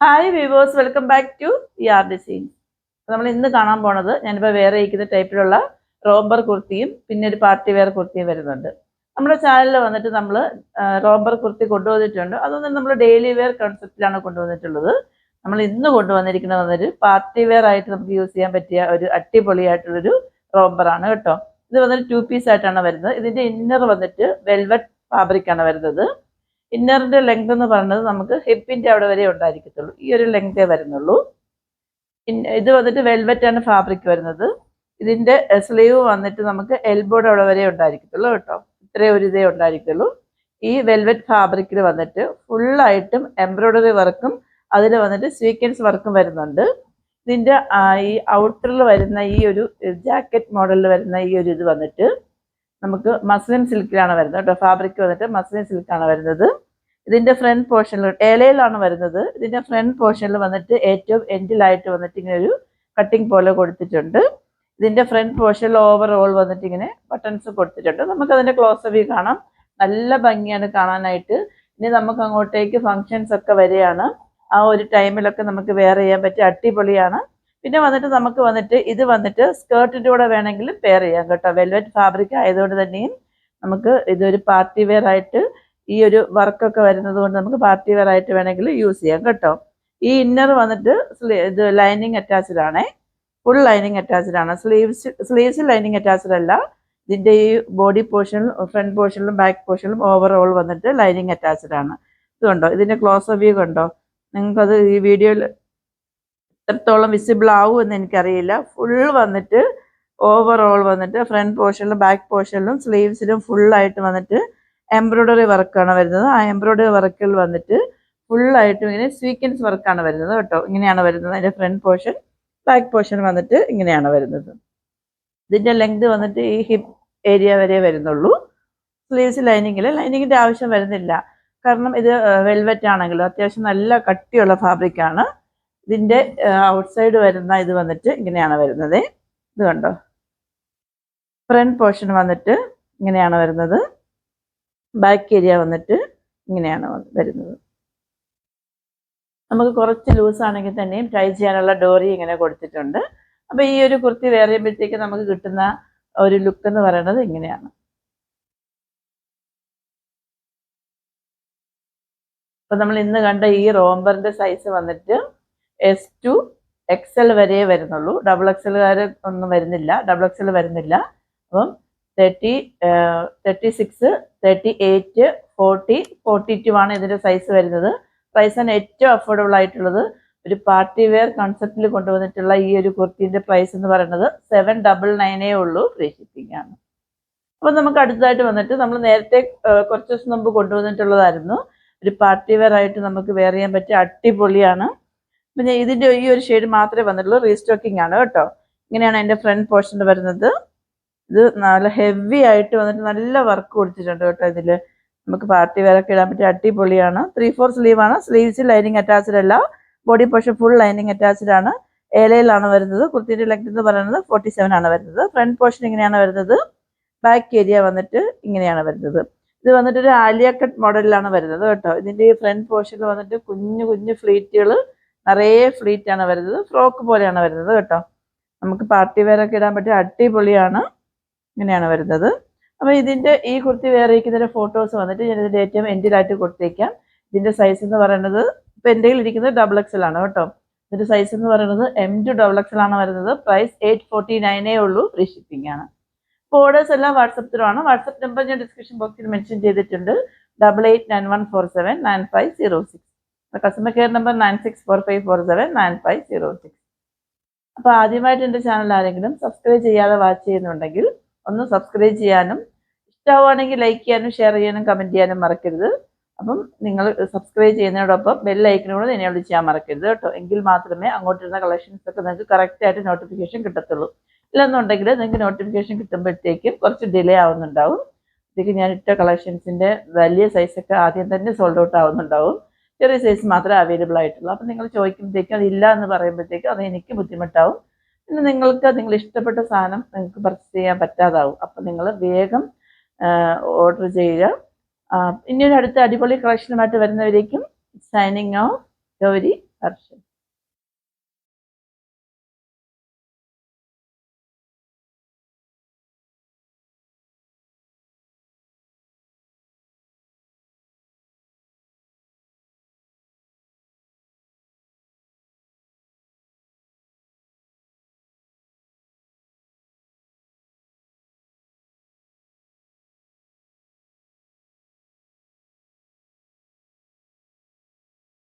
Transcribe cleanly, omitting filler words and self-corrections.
Hi viewers, welcome back to your design. നമ്മൾ ഇന്ന് കാണാൻ പോണത് ഞാനിപ്പോൾ വേറെ ഇരിക്കുന്ന ടൈപ്പിലുള്ള റോംബർ കുർത്തിയും പിന്നെ ഒരു പാർട്ടി വെയർ കുർത്തിയും വരുന്നുണ്ട്. നമ്മുടെ ചാനലിൽ വന്നിട്ട് നമ്മൾ റോംബർ കുർത്തി കൊണ്ടുവന്നിട്ടുണ്ട്. അതൊന്നും നമ്മൾ ഡെയിലി വെയർ കൺസെപ്റ്റിലാണ് കൊണ്ടുവന്നിട്ടുള്ളത്. നമ്മൾ ഇന്ന് കൊണ്ടുവന്നിരിക്കുന്നത് വന്നിട്ട് പാർട്ടി വെയർ ആയിട്ട് നമുക്ക് യൂസ് ചെയ്യാൻ പറ്റിയ ഒരു അടിപൊളിയായിട്ടുള്ളൊരു റോംബറാണ് കേട്ടോ. ഇത് വന്നിട്ട് 2 പീസ് ആയിട്ടാണ് വരുന്നത്. ഇതിൻ്റെ ഇന്നർ വന്നിട്ട് വെൽവെറ്റ് ഫാബ്രിക്കാണ് വരുന്നത്. ഇന്നറിന്റെ ലെങ്ത് എന്ന് പറയുന്നത് നമുക്ക് ഹിപ്പിന്റെ അവിടെ വരെ ഉണ്ടായിരിക്കത്തുള്ളൂ. ഈ ഒരു ലെങ്തേ വരുന്നുള്ളൂ. ഇത് വന്നിട്ട് വെൽവെറ്റ് ആണ് ഫാബ്രിക് വരുന്നത്. ഇതിന്റെ സ്ലീവ് വന്നിട്ട് നമുക്ക് എൽബോയുടെ അവിടെ വരെ ഉണ്ടായിരിക്കത്തുള്ളൂ കേട്ടോ. ഇത്രയും ഒരു ഇതേ ഉണ്ടായിരിക്കുള്ളൂ. ഈ വെൽവെറ്റ് ഫാബ്രിക്കിൽ വന്നിട്ട് ഫുള്ളായിട്ടും എംബ്രോയിഡറി വർക്കും അതിൽ വന്നിട്ട് സ്വീക്വൻസ് വർക്കും വരുന്നുണ്ട്. ഇതിന്റെ ഈ ഔട്ടറിൽ വരുന്ന ഈ ഒരു ജാക്കറ്റ് മോഡലിൽ വരുന്ന ഈ ഒരു ഇത് വന്നിട്ട് നമുക്ക് മസ്ലിൻ സിൽക്കിലാണ് വരുന്നത് കേട്ടോ. ഫാബ്രിക് വന്നിട്ട് മസ്ലിൻ സിൽക്കാണ് വരുന്നത്. ഇതിന്റെ ഫ്രണ്ട് പോർഷനിൽ ഏലയിലാണ് വരുന്നത്. ഇതിന്റെ ഫ്രണ്ട് പോർഷനിൽ വന്നിട്ട് ഏറ്റവും എൻഡിലായിട്ട് വന്നിട്ട് ഇങ്ങനെ ഒരു കട്ടിങ് പോലെ കൊടുത്തിട്ടുണ്ട്. ഇതിന്റെ ഫ്രണ്ട് പോർഷനിൽ ഓവറോൾ വന്നിട്ട് ഇങ്ങനെ ബട്ടൺസ് കൊടുത്തിട്ടുണ്ട്. നമുക്ക് അതിന്റെ ക്ലോസ് വ്യൂ കാണാം. നല്ല ഭംഗിയാണ് കാണാനായിട്ട്. ഇനി നമുക്ക് അങ്ങോട്ടേക്ക് ഫങ്ഷൻസ് ഒക്കെ വരികയാണ്. ആ ഒരു ടൈമിലൊക്കെ നമുക്ക് വെയർ ചെയ്യാൻ പറ്റിയ അടിപൊളിയാണ്. പിന്നെ വന്നിട്ട് നമുക്ക് വന്നിട്ട് ഇത് വന്നിട്ട് സ്കേർട്ടിൻ്റെ കൂടെ വേണമെങ്കിലും പെയർ ചെയ്യാം കേട്ടോ. വെൽവെറ്റ് ഫാബ്രിക് ആയതുകൊണ്ട് തന്നെയും നമുക്ക് ഇതൊരു പാർട്ടി വെയർ ആയിട്ട് ഈ ഒരു വർക്കൊക്കെ വരുന്നത് കൊണ്ട് നമുക്ക് പാർട്ടി വെയർ ആയിട്ട് വേണമെങ്കിൽ യൂസ് ചെയ്യാം കേട്ടോ. ഈ ഇന്നർ വന്നിട്ട് ഇത് ലൈനിങ് അറ്റാച്ച്ഡ് ആണേ. ഫുൾ ലൈനിങ് അറ്റാച്ച്ഡ് ആണ്. സ്ലീവ്സ് ലൈനിങ് അറ്റാച്ച്ഡ് അല്ല. ഇതിൻ്റെ ഈ ബോഡി പോർഷനിലും ഫ്രണ്ട് പോർഷനിലും ബാക്ക് പോർഷനിലും ഓവറോൾ വന്നിട്ട് ലൈനിങ് അറ്റാച്ച്ഡ് ആണ്. ഇത് കണ്ടോ, ഇതിൻ്റെ ക്ലോസ് വ്യൂ കണ്ടോ. നിങ്ങൾക്കത് ഈ വീഡിയോയിൽ എത്രത്തോളം വിസിബിൾ ആവും എന്ന് എനിക്കറിയില്ല. ഫുൾ വന്നിട്ട് ഓവറോൾ വന്നിട്ട് ഫ്രണ്ട് പോർഷനിലും ബാക്ക് പോർഷനിലും സ്ലീവ്സിലും ഫുള്ളായിട്ട് വന്നിട്ട് എംബ്രോയിഡറി വർക്കാണ് വരുന്നത്. ആ എംബ്രോയിഡറി വർക്കിൽ വന്നിട്ട് ഫുള്ളായിട്ടും ഇങ്ങനെ സ്വീക്വൻസ് വർക്കാണ് വരുന്നത് കേട്ടോ. ഇങ്ങനെയാണ് വരുന്നത്. അതിൻ്റെ ഫ്രണ്ട് പോർഷൻ ബാക്ക് പോർഷൻ വന്നിട്ട് ഇങ്ങനെയാണ് വരുന്നത്. ഇതിൻ്റെ ലെങ്ത് വന്നിട്ട് ഈ ഹിപ്പ് ഏരിയ വരെ വരുന്നുള്ളൂ. സ്ലീവ്സ് ലൈനിങ്ങിൻ്റെ ആവശ്യം വരുന്നില്ല. കാരണം ഇത് വെൽവെറ്റ് ആണെങ്കിലും അത്യാവശ്യം നല്ല കട്ടിയുള്ള ഫാബ്രിക്കാണ്. ഇതിൻ്റെ ഔട്ട്സൈഡ് വരുന്ന ഇത് വന്നിട്ട് ഇങ്ങനെയാണ് വരുന്നത്. ഇത് കണ്ടോ, ഫ്രണ്ട് പോർഷൻ വന്നിട്ട് ഇങ്ങനെയാണ് വരുന്നത്. ബാക്ക് ഏരിയ വന്നിട്ട് ഇങ്ങനെയാണ് വരുന്നത്. നമുക്ക് കുറച്ച് ലൂസ് ആണെങ്കിൽ തന്നെയും ട്രൈ ചെയ്യാനുള്ള ഡോറി ഇങ്ങനെ കൊടുത്തിട്ടുണ്ട്. അപ്പോൾ ഈ ഒരു കുർത്തി വെയർ ചെയ്യുമ്പോഴത്തേക്ക് നമുക്ക് കിട്ടുന്ന ഒരു ലുക്ക് എന്ന് പറയുന്നത് ഇങ്ങനെയാണ്. അപ്പോൾ നമ്മൾ ഇന്ന് കണ്ട ഈ റോംബറിന്റെ സൈസ് വന്നിട്ട് S2 XL വരെ വരുന്നുള്ളൂ. ഡബിൾ XL ഒന്നും വരുന്നില്ല. ഡബിൾ XL വരുന്നില്ല. അപ്പം 30, 36, 38, 40, 42 ആണ് ഇതിൻ്റെ സൈസ് വരുന്നത്. പ്രൈസാണ് ഏറ്റവും അഫോർഡബിൾ ആയിട്ടുള്ളത്. ഒരു പാർട്ടി വെയർ കൺസെപ്റ്റിൽ കൊണ്ടുവന്നിട്ടുള്ള ഈ ഒരു കുർത്തിൻ്റെ പ്രൈസ് എന്ന് പറയുന്നത് 799 ഉള്ളൂ. ഫ്രീ ഷിപ്പിംഗ് ആണ്. അപ്പം നമുക്ക് അടുത്തതായിട്ട് വന്നിട്ട് നമ്മൾ നേരത്തെ കുറച്ച് ദിവസം മുമ്പ് കൊണ്ടുവന്നിട്ടുള്ളതായിരുന്നു. ഒരു പാർട്ടി വെയർ ആയിട്ട് നമുക്ക് വെയർ ചെയ്യാൻ പറ്റിയ അടിപൊളിയാണ്. പിന്നെ ഇതിൻ്റെ ഈ ഒരു ഷെയ്ഡ് മാത്രമേ വന്നിട്ടുള്ളൂ. റീസ്റ്റോക്കിംഗ് ആണ് കേട്ടോ. ഇങ്ങനെയാണ് അതിൻ്റെ ഫ്രണ്ട് പോർഷനിൽ വരുന്നത്. ഇത് നല്ല ഹെവി ആയിട്ട് വന്നിട്ട് നല്ല വർക്ക് കൊടുത്തിട്ടുണ്ട് കേട്ടോ. ഇതിൽ നമുക്ക് പാർട്ടി വെയർ ഒക്കെ ഇടാൻ പറ്റിയ അടിപൊളിയാണ്. 3/4 സ്ലീവ് ആണ്. സ്ലീവ്സ് ലൈനിങ് അറ്റാച്ച്ഡ് അല്ല. Body portion full lining attached ആണ്. ഏലയിലാണ് വരുന്നത്. കുർത്തിൻ്റെ ലെങ്ത് എന്ന് പറയുന്നത് 47 ആണ് വരുന്നത്. ഫ്രണ്ട് പോർഷൻ ഇങ്ങനെയാണ് വരുന്നത്. ബാക്ക് ഏരിയ വന്നിട്ട് ഇങ്ങനെയാണ് വരുന്നത്. ഇത് വന്നിട്ട് ഒരു ആലിയ കട്ട് മോഡലിലാണ് വരുന്നത് കേട്ടോ. ഇതിൻ്റെ ഈ ഫ്രണ്ട് പോർഷനിൽ വന്നിട്ട് കുഞ്ഞു കുഞ്ഞു ഫ്ലീറ്റുകൾ, നിറയെ ഫ്ലീറ്റ് ആണ് വരുന്നത്. ഫ്രോക്ക് പോലെയാണ് വരുന്നത് കേട്ടോ. നമുക്ക് പാർട്ടി വെയർ ഒക്കെ ഇടാൻ പറ്റിയ അടിപൊളിയാണ്. ഇങ്ങനെയാണ് വരുന്നത്. അപ്പോൾ ഇതിൻ്റെ ഈ കുർത്തി വെയർ ചെയ്യിക്കുന്നതിൻ്റെ ഫോട്ടോസ് വന്നിട്ട് ഞാൻ ഇതിൻ്റെ ഏറ്റവും എൻഡിലായിട്ട് കൊടുത്തേക്കാം. ഇതിൻ്റെ സൈസ് എന്ന് പറയുന്നത് ഇപ്പോൾ എൻ്റെ കയ്യിൽ ഇരിക്കുന്നത് ഡബിൾ XL ആണ് കേട്ടോ. ഇതിൻ്റെ സൈസ് എന്ന് പറയുന്നത് M to XXL ആണ് വരുന്നത്. പ്രൈസ് 849 ഉള്ളൂ. ഫ്രീ ഷിപ്പിംഗ് ആണ്. അപ്പോൾ ഓർഡേഴ്സ് എല്ലാം വാട്സപ്പിലാണ്. വാട്സപ്പ് നമ്പർ ഞാൻ ഡിസ്ക്രിപ്ഷൻ ബോക്സിൽ മെൻഷൻ ചെയ്തിട്ടുണ്ട്. 8891479506. Customer care number 9645479506. അപ്പോൾ ആദ്യമായിട്ട് എൻ്റെ ചാനൽ ആരെങ്കിലും സബ്സ്ക്രൈബ് ചെയ്യാതെ വാച്ച് ചെയ്യുന്നുണ്ടെങ്കിൽ ഒന്ന് സബ്സ്ക്രൈബ് ചെയ്യാനും, ഇഷ്ടമാവുകയാണെങ്കിൽ ലൈക്ക് ചെയ്യാനും ഷെയർ ചെയ്യാനും കമൻറ്റ് ചെയ്യാനും മറക്കരുത്. അപ്പം നിങ്ങൾ സബ്സ്ക്രൈബ് ചെയ്യുന്നതിനോടൊപ്പം ബെൽ ഐക്കനോട് എനേബിൾ ചെയ്യാൻ മറക്കരുത് കേട്ടോ. എങ്കിൽ മാത്രമേ അങ്ങോട്ടിരുന്ന കളക്ഷൻസ് ഒക്കെ നിങ്ങൾക്ക് കറക്റ്റായിട്ട് നോട്ടിഫിക്കേഷൻ കിട്ടത്തുള്ളൂ. ഇല്ലെന്നുണ്ടെങ്കിൽ നിങ്ങൾക്ക് നോട്ടിഫിക്കേഷൻ കിട്ടുമ്പോഴത്തേക്കും കുറച്ച് ഡിലേ ആവുന്നുണ്ടാവും. ഇതൊക്കെ ഞാൻ ഇട്ട കളക്ഷൻസിൻ്റെ വലിയ സൈസൊക്കെ ആദ്യം തന്നെ സോൾഡ് ഔട്ട് ആവുന്നുണ്ടാവും. ചെറിയ സൈസ് മാത്രമേ അവൈലബിൾ ആയിട്ടുള്ളൂ. അപ്പം നിങ്ങൾ ചോദിക്കുമ്പോഴത്തേക്കും അതില്ല എന്ന് പറയുമ്പോഴത്തേക്കും അത് എനിക്ക് ബുദ്ധിമുട്ടാവും. പിന്നെ നിങ്ങൾ ഇഷ്ടപ്പെട്ട സാധനം നിങ്ങൾക്ക് പർച്ചേസ് ചെയ്യാൻ പറ്റാതാവും. അപ്പം നിങ്ങൾ വേഗം ഓർഡർ ചെയ്യുക. ഇനിയൊരു അടുത്ത അടിപൊളി കളക്ഷനുമായിട്ട് വരുന്നവരേക്കും സൈനിങ് ഓഫ് ഗൗരി. ഹർഷൻ.